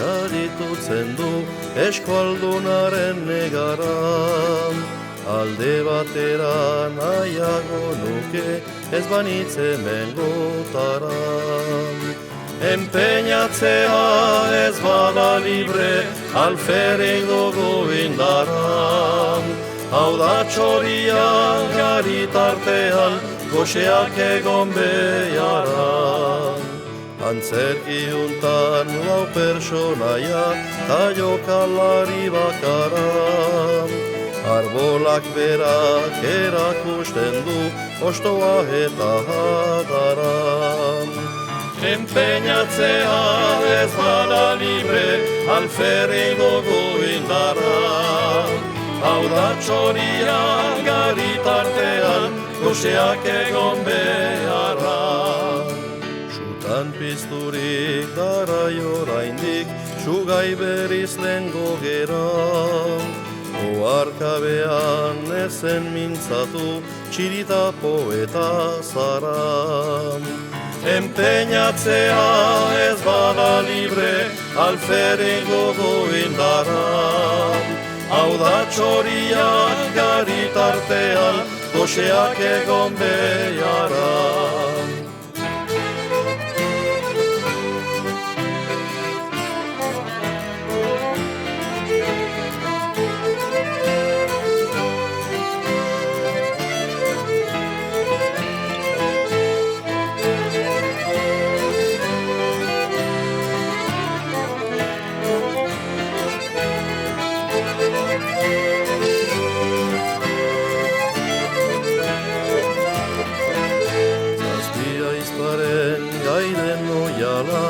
garitutzen du eskualdunaren negaran. Alde batera nahiago nuke ez banitz hemen gotaran. Empeñatzea ez bada libre alferrik dugu indaran. Hau da txoria garitartean goxeak egon beharan. Antzerki untan lau personaia ta jokalari bakaran. Arbolak berak erakusten du ostoa eta hadaran. Empeñatzea ez bada libre alferrik dugu indaran. Hau da txoria garitartean goxeak egon beharran. Sutan pizturik darai oraindik sugai berriz lengo geran. Oarkabean ezen mintzatu txirita poeta zaran. Empeñatzea ez bada libre alferrik dugu indaran. Hau da txoria garitartean goxeak egon beharan. Gaiden oiala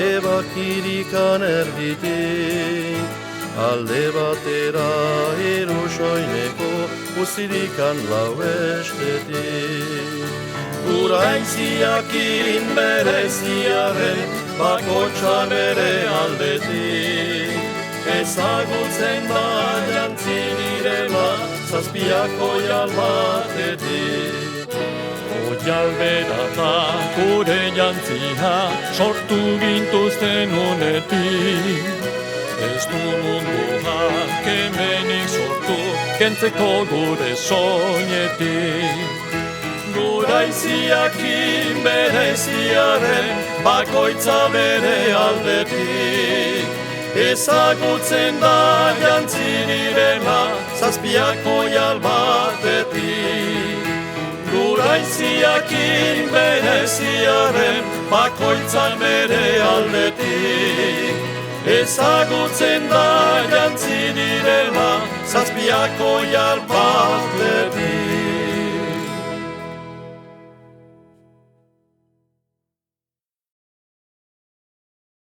ebakirikan erditik. Alde batera erosoineko uzirikan lau estetik. Uraintziakin bereziaren bakotxa bere aldetik. Ezagutzen da jantzi direla zazpiak oial batetik. Oial bera da gure jantzia sortu gintuzten unetik. Ez du munduak hemenik sortu kentzeko gure soinetik. Guraiziakin bereziaren bakoitza bere aldetik. Ezagutzen da jantzi direla zazpiak oial batetik. Guraiziakin bereziaren bakoitza bere aldetik. Ezagutzen da jantzi direla zazpiak oial batetik.